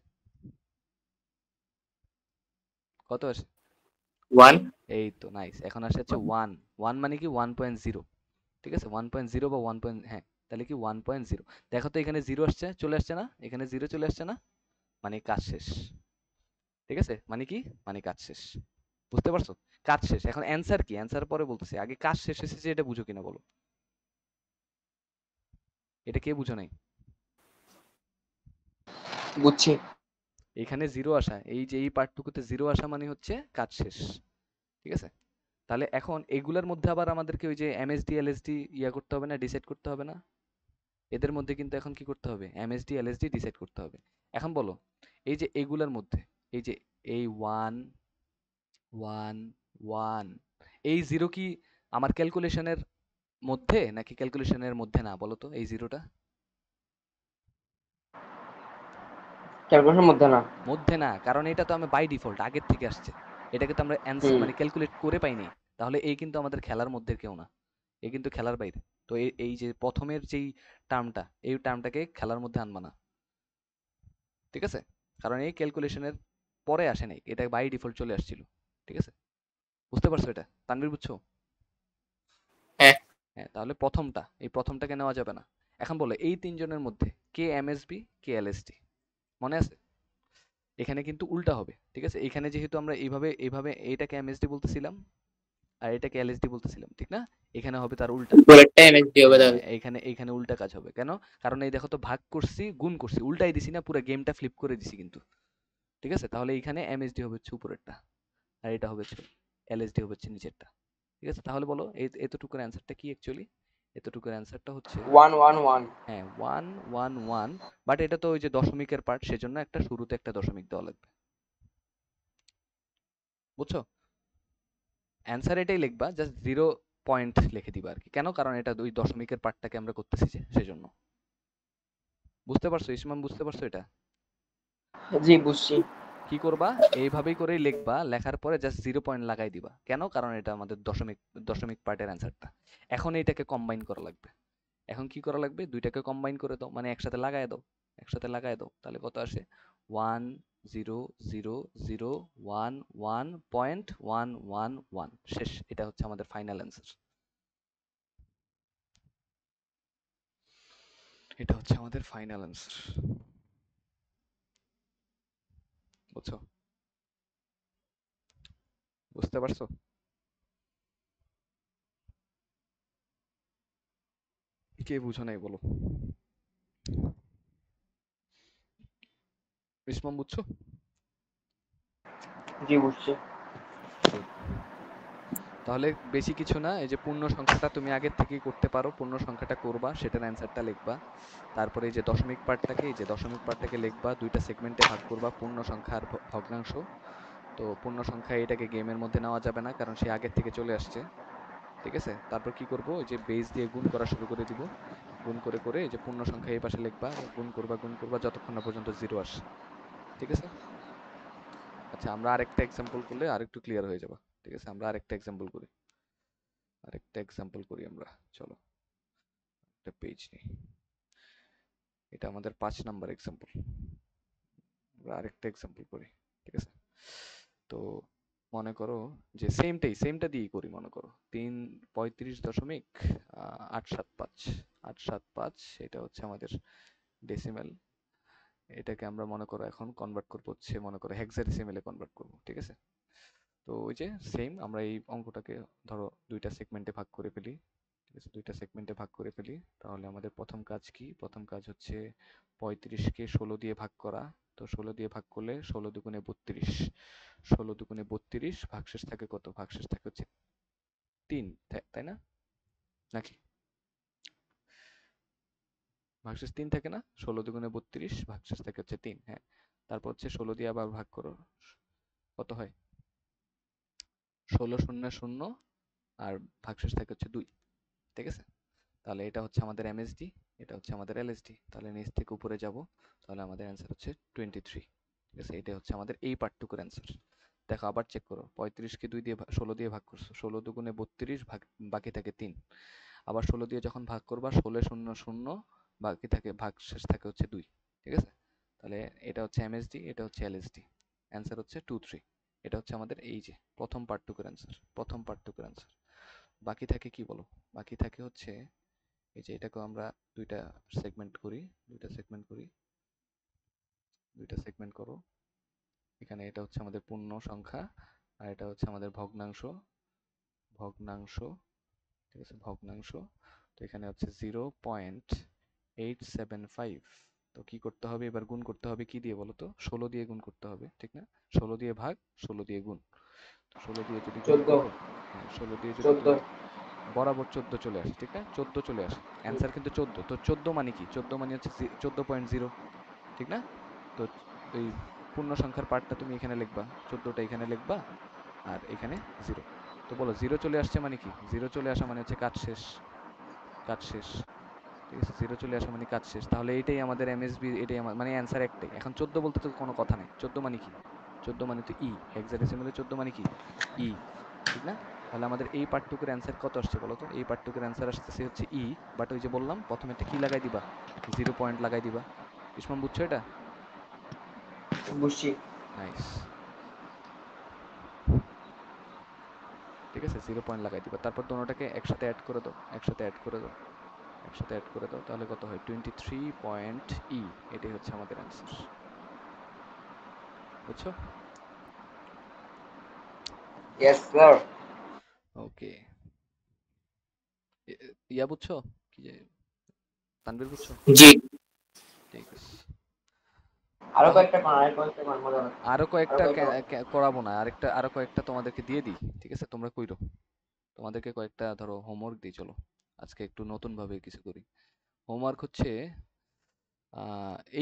কত আসে? 1। এই তো নাইস, এখন আসে হচ্ছে 1। 1 মানে কি 1.0, ঠিক আছে? 1.0 বা 1. হ্যাঁ, তাহলে কি 1.0। দেখো তো এখানে 0 আসছে, চলে আসছে না? এখানে 0 চলে আসছে না? মানে কাজ শেষ, ঠিক আছে? মানে কি, মানে কাজ শেষ। বুঝতে পারছো? কাজ শেষ। এখন অ্যান্সার কি, অ্যান্সার পরে বলতেছি, আগে কাজ শেষ এসেছে এটা বুঝো কিনা বলো। এটা কে বুঝো নাই? বুঝছি। এখানে জিরো আসা, এই যে এই পার্টটুকুতে জিরো আসা মানে হচ্ছে কাজ শেষ, ঠিক আছে? তাহলে এখন এগুলোর মধ্যে আবার আমাদেরকে ওই যে এমএসডি এলএসডি ইয়া করতে হবে না, ডিসাইড করতে হবে না? এদের মধ্যে কিন্তু এখন কি করতে হবে, এমএসডি এলএসডি ডিসাইড করতে হবে। এখন বলো, এই যে এগুলোর মধ্যে, এই যে এই ওয়ান ওয়ান ওয়ান, এই জিরো কি আমার ক্যালকুলেশনের মধ্যে নাকি ক্যালকুলেশনের মধ্যে না, বলো তো? এই জিরোটা ক্যালকুলেশনের মধ্যে না। মধ্যে না, কারণ এটা তো আমি বাই ডিফল্ট আগের থেকে আসছে, এটাকে তো আমরা হুম। মানে ক্যালকুলেট করে পাইনি। তাহলে এই কিন্তু আমাদের খেলার মধ্যে কেউ না, এই কিন্তু খেলার বাইরে। তো এই যে প্রথমের যেই টার্মটা, এই টার্মটাকে খেলার মধ্যে আনবা না, ঠিক আছে? কারণ এই ক্যালকুলেশনের পরে আসে নাই, এটা বাই ডিফল্ট চলে আসছিল, ঠিক আছে? বুঝতে পারছো এটা, তানভীর, বুঝছো? হ্যাঁ। হ্যাঁ, তাহলে প্রথমটা, এই প্রথমটাকে নেওয়া যাবে না। এখন বলো এই তিনজনের মধ্যে কে এমএসবি, কে এলএসডি, মনে আছে? এখানে কিন্তু উল্টা হবে, ঠিক আছে? এখানে যেহেতু আমরা এইভাবে এইভাবে এইটাকে এমএসডি বলতেছিলাম আর এটাকে এলএসডি বলতেছিলাম, ঠিক না? এখানে হবে তার উল্টা। উপরেরটা এমএসডি হবে হ্যাঁ, তাহলে। এখানে এখানে উল্টা কাজ হবে কেন? কারণ এই দেখো তো, ভাগ করছি গুণ করছি, উল্টাই দিছি না, পুরো গেমটা ফ্লিপ করে দিছি কিন্তু, ঠিক আছে? তাহলে এখানে এমএসডি হবে হচ্ছে উপরেরটা, আর এটা হবে হচ্ছে এলএসডি হবে হচ্ছে নিচেরটা, ঠিক আছে? তাহলে বলো এই এতটুকুর অ্যান্সারটা কি অ্যাকচুয়ালি? এতটুকুর অ্যান্সারটা হচ্ছে 1 1 1। হ্যাঁ 1 1 1। বাট এটা তো ওই যে দশমিকের পার্ট, সেজন্য একটা শুরুতে একটা দশমিক দেওয়া লাগবে, বুঝছো? অ্যান্সার এটাই লিখবা, জাস্ট 0 পয়েন্ট লিখে দিবা আর কি। কেন? কারণ এটা ওই দশমিকের পার্টটাকে আমরা করতেছি যে, সেজন্য। বুঝতে পারছো ইসমাম, বুঝতে পারছো এটা? জি বুঝছি। কি করবা, এইভাবেই করেই লিখবা, লেখার পরে জাস্ট 0 পয়েন্ট লাগাই দিবা। কেন? কারণ এটা আমাদের দশমিক দশমিক পার্টের অ্যান্সারটা। এখন এইটাকে কম্বাইন করা লাগবে। এখন কি করা লাগবে, দুইটাকে কম্বাইন করে দাও, মানে একসাথে লাগায় দাও, একসাথে লাগায় দাও, তাহলে কত আসে, 1 0 0 0 1 1.111 শেষ। এটা হচ্ছে আমাদের ফাইনাল অ্যান্সার, এটা হচ্ছে আমাদের ফাইনাল অ্যান্সার, বুঝছো? বুঝতে পারছো? কে বুঝো নাই বলো? ইসমাম, বুঝছো? জি বুঝছি। গুড। তাহলে বেশি কিছু না, এই যে পূর্ণ সংখ্যাটা তুমি আগের থেকেই করতে পারো, পূর্ণ সংখ্যাটা করবা, সেটার অ্যান্সারটা লিখবা। তারপরে এই যে দশমিক পার্টটাকে, এই যে দশমিক পার্টটাকে লিখবা, দুইটা সেগমেন্টে ভাগ করবা, পূর্ণ সংখ্যা আর ভগ্নাংশ। তো পূর্ণ সংখ্যা এটাকে গেমের মধ্যে নেওয়া যাবে না, কারণ সে আগের থেকে চলে আসছে। ঠিক আছে, তারপর কি করব, ওই যে বেস দিয়ে গুণ করা শুরু করে দিব। গুণ করে করে এই যে পূর্ণ সংখ্যা এই পাশে লিখবা, আবার গুণ করবা যতক্ষণ না পর্যন্ত 0 আসে। ঠিক আছে। আচ্ছা, আমরা আরেকটা এক্সাম্পল করলে আরেকটু ক্লিয়ার হয়ে যাবে। ঠিক আছে, আমরা আরেকটা এক্সাম্পল করি। আমরা, চলো একটা পেজ নিই। এটা আমাদের 5 নাম্বার এক্সাম্পল। আমরা আরেকটা এক্সাম্পল করি। ঠিক আছে, তো মনে করো যে সেমটা দিয়েই করি। মনে করো 3.35.875 এটা হচ্ছে আমাদের ডেসিমেল। এটাকে আমরা মনে করো এখন কনভার্ট করবো হচ্ছে, মনে করো হেক্সাডেসিমেলে কনভার্ট করবো। ঠিক আছে, তো ওই যে সেম আমরা এই অঙ্কটাকে ধরো দুইটা সেগমেন্টে ভাগ করে ফেলি। ঠিক আছে, দুইটা সেগমেন্টে ভাগ করে ফেলি। তাহলে আমাদের প্রথম কাজ কি? প্রথম কাজ হচ্ছে 35কে 16 দিয়ে ভাগ করা। তো 16 দিয়ে ভাগ করলে 16 দুগুণে 32, 16 দুগুণে 32, ভাগশেষ থাকে কত? ভাগশেষ থাকে হচ্ছে 3, তাই না? নাকি ভাগশেষ 3 থাকে না? 16 দুগুণে 32, ভাগশেষ থাকে হচ্ছে 3। হ্যাঁ, তারপর হচ্ছে 16 দিয়ে আবার ভাগ করো, কত হয়? 16 শূন্য শূন্য, আর ভাগশেষ থাকে হচ্ছে 2। ঠিক আছে, তাহলে এটা হচ্ছে আমাদের এমএসডি, এটা হচ্ছে আমাদের এলএসডি। তাহলে নিচ থেকে উপরে যাব, তাহলে আমাদের অ্যান্সার হচ্ছে 23। ঠিক আছে, এটা হচ্ছে আমাদের এই পার্টটুকুর অ্যান্সার। দেখো আবার চেক করো, 35কে 2 দিয়ে 16 দিয়ে ভাগ করছো, 16 দুগুণে 32, বাকি থাকে 3। আবার 16 দিয়ে যখন ভাগ করবা, 16 শূন্য শূন্য, বাকি থাকে, ভাগ শেষ থাকে হচ্ছে 2। ঠিক আছে, তাহলে এটা হচ্ছে এমএসডি, এটা হচ্ছে এলএসডি। অ্যান্সার হচ্ছে 23। এটা হচ্ছে আমাদের এই যে প্রথম পার্টটুকুর অ্যান্সার, প্রথম পার্টটুকুর অ্যান্সার। বাকি থাকে কি বলো? বাকি থাকে হচ্ছে এই যে এটাকে আমরা দুইটা সেগমেন্ট করি, দুইটা সেগমেন্ট করো। এখানে এটা হচ্ছে আমাদের পূর্ণ সংখ্যা, আর এটা হচ্ছে আমাদের ভগ্নাংশ। ভগ্নাংশ ঠিক আছে, ভগ্নাংশ। তো এখানে হচ্ছে 0.875। তো কি করতে হবে এবার? গুণ করতে হবে কি দিয়ে বলো তো? 16 দিয়ে গুণ করতে হবে, ঠিক না? 16 দিয়ে ভাগ, 16 দিয়ে গুণ। তো 16 দিয়ে যদি গুণ 14, করো, হ্যাঁ 16 দিয়ে যদি 14। তুমি বরাবর 14 চলে আসে, ঠিক না? 14 চলে আসে, অ্যান্সার কিন্তু 14। তো 14 মানে কি? 14 মানে হচ্ছে 14.0, ঠিক না? তো ওই পূর্ণ সংখ্যার পার্টটা তুমি এখানে লিখবা, 14টা এখানে লিখবা, আর এখানে 0। তো বলো 0 চলে আসছে মানে কি? 0 চলে আসা মানে হচ্ছে কাজ শেষ, কাজ শেষ। ঠিক আছে, 0 চলে আসা মানে কাজ শেষ। তাহলে এটাই আমাদের এমএসবি, এটাই আমার মানে অ্যান্সার একটাই। এখন 14 বলতে তো কোনো কথা নাই। 14 মানে কি? 14 মানে তো ই, হেক্সাডেসিমেলে 14 মানে কি? ই, ঠিক না? তাহলে আমাদের এই পার্টটুকুর অ্যান্সার কত আসছে বলো তো? এই পার্টটুকুর অ্যান্সার আসতেছে হচ্ছে ই, বাট ওই যে বললাম প্রথমে একটা কি লাগাই দিবা? 0 পয়েন্ট লাগাই দিবা। ইসমাম বুঝছো এটা? বুঝছি। নাইস। ঠিক আছে, 0 পয়েন্ট লাগাই দিবা, তারপর দোনোটাকে একসাথে অ্যাড করে দাও, একসাথে অ্যাড করে দাও, একসাথে অ্যাড করে দাও। তাহলে কত হয়? 23 পয়েন্ট ই। এটাই হচ্ছে আমাদের অ্যান্সার। বুঝছো? Yes sir. ওকে, ইয়া বুঝছো? কি যে তানভীর বুঝছো? জি। ঠিক আছে, আরো তাহলে কয়েকটা বানাই, কয়েকটা বানাবো দাঁড়া। আরো আরো কয়েকটা কয়েকটা। করাবো না, আরো কয়েকটা তোমাদেরকে দিয়ে দিই। ঠিক আছে, তোমরা কইরো। তোমাদেরকে কয়েকটা ধরো হোমওয়ার্ক দিই, চলো আজকে একটু নতুন ভাবে কিছু করি। হোমওয়ার্ক হচ্ছে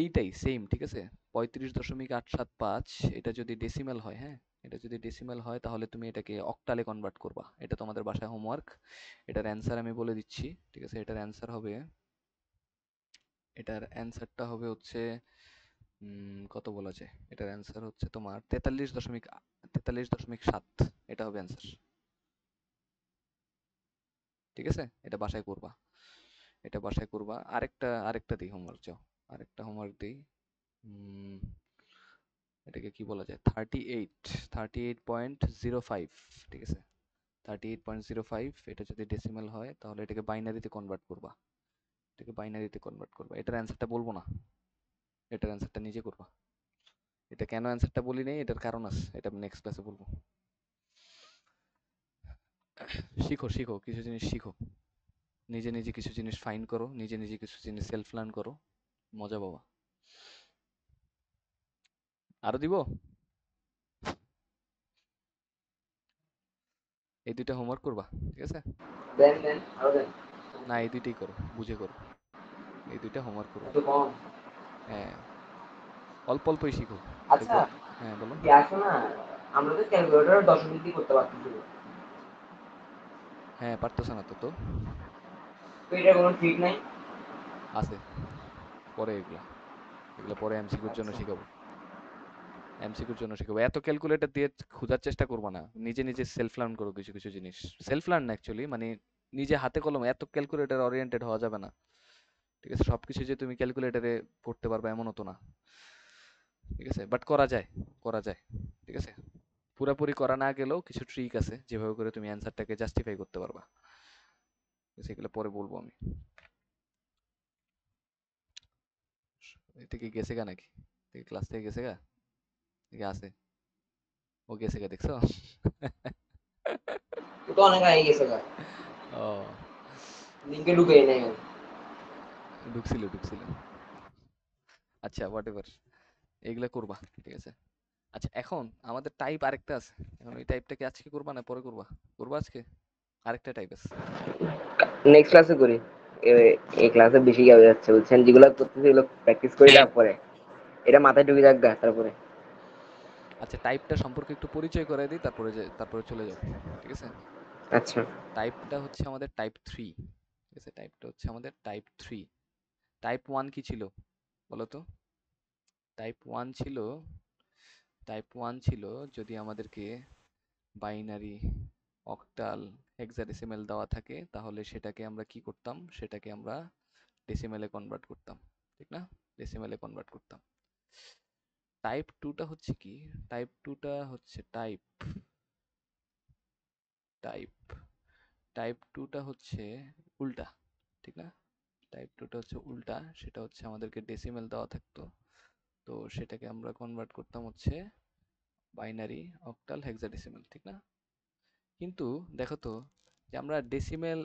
এইটাই সেম। ঠিক আছে, 35.875 এটা যদি ডেসিমেল হয়, হ্যাঁ এটা যদি ডেসিমেল হয়, তাহলে তুমি এটাকে অক্টালে কনভার্ট করবা। এটা তোমাদের বাসায় হোমওয়ার্ক। এটার অ্যান্সার আমি বলে দিচ্ছি। ঠিক আছে, এটার অ্যান্সারটা হবে হচ্ছে কত বলা যায়? এটার অ্যান্সার হচ্ছে তোমার 43.7। এটা হবে অ্যান্সার। ঠিক আছে, এটা বাসায় করবা, এটা বাসায় করবা। আরেকটা দিই হোমওয়ার্ক, যাও আরেকটা হোমওয়ার্ক দিই। উম, এটাকে কি বলা যায়? 38.05। ঠিক আছে, 38.05 এটা যদি ডেসিমাল হয়, তাহলে এটাকে বাইনারিতে কনভার্ট করবা, এটাকে বাইনারিতে কনভার্ট করবা। এটার অ্যান্সারটা বলবো না, এটার অ্যান্সারটা নিজে করবা। এটা কেন অ্যান্সারটা বলি নাই, এটার কারণ আছে, এটা আমি নেক্সট ক্লাসে বলবো। শিখো শিখো, কিছু জিনিস শিখো, নিজে নিজে কিছু জিনিস ফাইন্ড করো, নিজে নিজে কিছু জিনিস সেলফ লার্ন করো, মজা পাবা। আরো দিব? এই দুইটা হোমওয়ার্ক করবা, ঠিক আছে? দেন দেন, আরো দেন। না, এই দুইটাই করো, বুঝে করো, এই দুইটা হোমওয়ার্ক করবা। এত কম? হ্যাঁ, অল্প অল্পই শিখো, আচ্ছা, দেখবা। হ্যাঁ বলো। কি আছে না, আমরা তো ক্যালকুলেটরে দশমিক দিয়ে করতে পারতেছি না। হ্যাঁ পারতেছ না তো তো তো এটা কোনো ঠিক নাই। আছে, পরে এগুলা এগুলা পরে এমসিকিউর জন্য আচ্ছা, শিখাবো। এমসিকিউর জন্য শিখাবো, এত ক্যালকুলেটর দিয়ে খোঁজার চেষ্টা করবো না, নিজে নিজে সেলফ লার্ন করো কিছু কিছু জিনিস। সেলফ লার্ন না অ্যাকচুয়ালি, মানে নিজে হাতে কলমে, এত ক্যালকুলেটর ওরিয়েন্টেড হওয়া যাবে না। ঠিক আছে, সবকিছু যে তুমি ক্যালকুলেটরে করতে পারবে এমনও তো না। ঠিক আছে, বাট করা যায়, করা যায়। ঠিক আছে, পুরাপুরি করা না গেলেও কিছু ট্রিক আছে যেভাবে করে তুমি অ্যান্সারটাকে জাস্টিফাই করতে পারবা। সেগুলো পরে বলবো আমি। এটা কি গেছে গা নাকি? ক্লাস থেকে গেছে গা নাকি আছে? ও গেছে গা দেখছো? ও তো অনেক আগে গেছে গা, ও লিঙ্কে ঢুকেই নাই ও। ঢুকছিল ঢুকছিল। আচ্ছা হোয়াট এভার, এগুলা করবা। ঠিক আছে, আচ্ছা এখন আমাদের টাইপ আরেকটা আছে। এখন ওই টাইপটাকে আজকে করবা না পরে করবা? করবা আজকে, আরেকটা টাইপ আছে। নেক্সট ক্লাসে করি। এই ক্লাসে বেশি গাবে যাচ্ছে বুঝছেন, যেগুলো করতেছি এগুলো প্র্যাকটিস করি, হ্যাঁ তারপরে এটা মাথায় ঢুকে যাক গা, তারপরে। আচ্ছা টাইপটা সম্পর্কে একটু পরিচয় করে দিই, তারপরে তারপরে চলে যাও। ঠিক আছে, আচ্ছা, টাইপটা হচ্ছে আমাদের টাইপ 3। ঠিক আছে, টাইপটা হচ্ছে আমাদের টাইপ 3। টাইপ 1 কি ছিল বলো তো? টাইপ 1 ছিল, টাইপ 1 ছিল যদি আমাদেরকে বাইনারি, অক্টাল, হেক্সাডেসিমেল দেওয়া থাকে, তাহলে সেটাকে আমরা কি করতাম, সেটাকে আমরা ডেসিমেলে কনভার্ট করতাম। ঠিক না, ডেসিমেলে কনভার্ট করতাম। টাইপ 2টা হচ্ছে কি? টাইপ 2টা হচ্ছে টাইপ, টাইপ টাইপ 2টা হচ্ছে উল্টা। ঠিক না, টাইপ 2টা হচ্ছে উল্টা, সেটা হচ্ছে আমাদেরকে ডেসিমেল দেওয়া থাকতো, তো সেটাকে আমরা কনভার্ট করতাম হচ্ছে বাইনারি, অক্টাল, হেক্সাডেসিমেল। ঠিক না, কিন্তু দেখো তো যে আমরা ডেসিমেল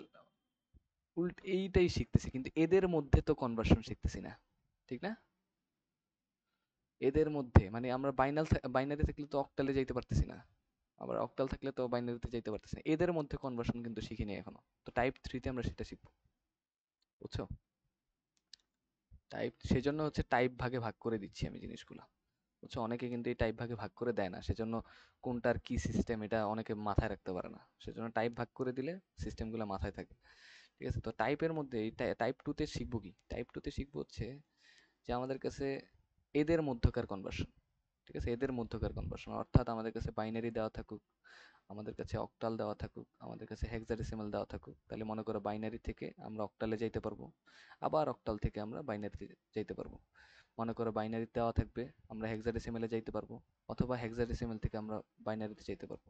এইটাই শিখতেছি, কিন্তু এদের মধ্যে তো কনভার্সন শিখতেছি না। ঠিক না, এদের মধ্যে মানে আমরা বাইনারি থাকলে তো অক্টালে যাইতে পারতেছি না, আবার অক্টাল থাকলে তো বাইনারিতে যাইতে পারতেছি না। এদের মধ্যে কনভার্সন কিন্তু শিখিনি এখনো, তো টাইপ 3তে আমরা সেটা শিখবো। বুঝছো? টাইপ সেজন্য হচ্ছে টাইপ ভাগে ভাগ করে দিচ্ছি আমি জিনিসগুলো। বুঝছো, অনেকে কিন্তু এই টাইপ ভাগে ভাগ করে দেয় না, সেজন্য কোনটার কি সিস্টেম এটা অনেকে মাথায় রাখতে পারে না, সেজন্য টাইপ ভাগ করে দিলে সিস্টেমগুলো মাথায় থাকে। ঠিক আছে, তো টাইপের মধ্যে এই টাইপ 2তে শিখবো কি? টাইপ 2তে শিখবো হচ্ছে যে আমাদের কাছে এদের মধ্যকার কনভার্সন। ঠিক আছে, এদের মধ্যকার কনভার্সন অর্থাৎ আমাদের কাছে বাইনারি দেওয়া থাকুক, আমাদের কাছে অক্টাল দেওয়া থাকুক, আমাদের কাছে হেক্সাডেসিমাল দেওয়া থাকুক, তাহলে মনে করো বাইনারি থেকে আমরা অক্টালে যাইতে পারবো, আবার অক্টাল থেকে আমরা বাইনারিতে যাইতে পারবো। মনে করো বাইনারি দেওয়া থাকবে, আমরা হেক্সাডেসিমেলে যাইতে পারবো, অথবা হেক্সাডেসিমেল থেকে আমরা বাইনারিতে যাইতে পারবো,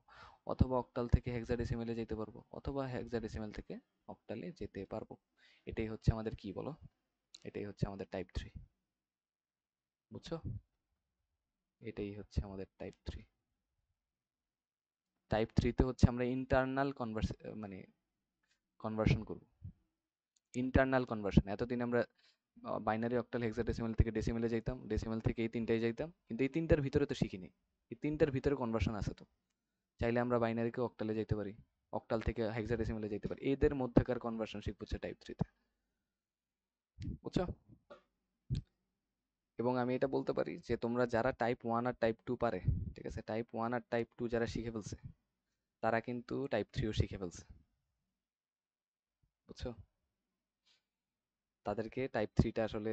অথবা অক্টাল থেকে হেক্সাডেসিমেলে যেতে পারবো, অথবা হেক্সাডেসিমেল থেকে অক্টালে যেতে পারবো। এটাই হচ্ছে আমাদের কি বলো, এটাই হচ্ছে আমাদের টাইপ 3। বুঝছো, এটাই হচ্ছে আমাদের টাইপ 3। টাইপ 3তে হচ্ছে আমরা ইন্টারনাল মানে কনভার্সন করব। ইন্টারনাল কনভার্সন, এতদিন আমরা বাইনারি, অক্টাল, হেক্সাডেসিমাল থেকে ডেসিমেলে যাইতাম, ডেসিমেল থেকে এই তিনটায় যাইতাম, কিন্তু এই তিনটার ভিতরে তো শিখিনি। এই তিনটার ভিতরে কনভার্সন আছে তো, চাইলে আমরা বাইনারিকে অক্টালে যাইতে পারি, অক্টাল থেকে হেক্সাডেসিমেলে যাইতে পারি, এদের মধ্যকার কনভার্সন শিখবো হচ্ছে টাইপ 3তে। বুঝছো? এবং আমি এটা বলতে পারি যে তোমরা যারা টাইপ 1 আর টাইপ 2 পারে, ঠিক আছে, টাইপ 1 আর টাইপ 2 যারা শিখে ফেলছে, তারা কিন্তু টাইপ 3ও শিখে ফেলছে। বুঝছো, তাদেরকে টাইপ 3টা আসলে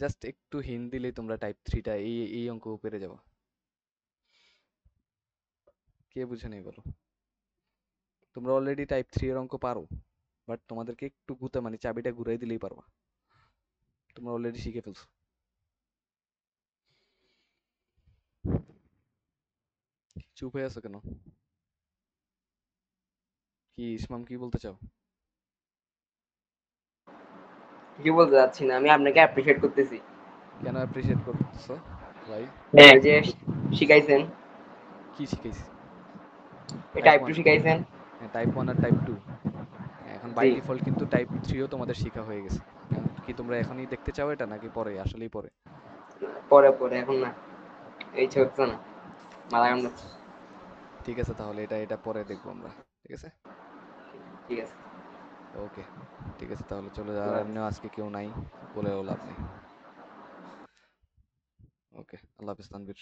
জাস্ট একটু হিন্ট দিলেই তোমরা টাইপ 3টা এই এই অঙ্ক পেরে যাবো। কে বুঝে নেই বলো? তোমরা অলরেডি টাইপ 3 এর অঙ্ক পারো, বাট তোমাদেরকে একটু মানে চাবিটা ঘুরাই দিলেই পারবা, তোমরা অলরেডি শিখে ফেলছো। চুপ হয়ে আছো কেন? কি ইসমাম, কি বলতে চাও? কিছু বলতে চাচ্ছি না, আমি আপনাকে অ্যাপ্রিসিয়েট করতেছি। কেন অ্যাপ্রিসিয়েট করতেছো ভাই? হ্যাঁ এই যে শিখাইছেন, কি শিখাইছি? এই টাইপ টাইপ টু 1, শিখাইছেন। হ্যাঁ টাইপ 1 আর টাইপ 2। এখন বাই জি, ডিফল্ট কিন্তু টাইপ 3ও তোমাদের শিখা হয়ে গেছে। এখন কি তোমরা এখনই দেখতে চাও এটা, নাকি পরে, আসলেই পরে? পরে পরে, এখন না, এই হচ্ছে না, মাথা কাম করছে। ঠিক আছে, তাহলে এটা এটা পরে দেখবো আমরা। ঠিক আছে, ঠিক আছে, ওকে, ঠিক আছে, তাহলে চলে যাওয়ার, আল্লাহ হাফেজ। এমনিও আজকে কেউ নাই, বলেও লাভ নেই। ওকে, আল্লাহ হাফেজ তানভীর।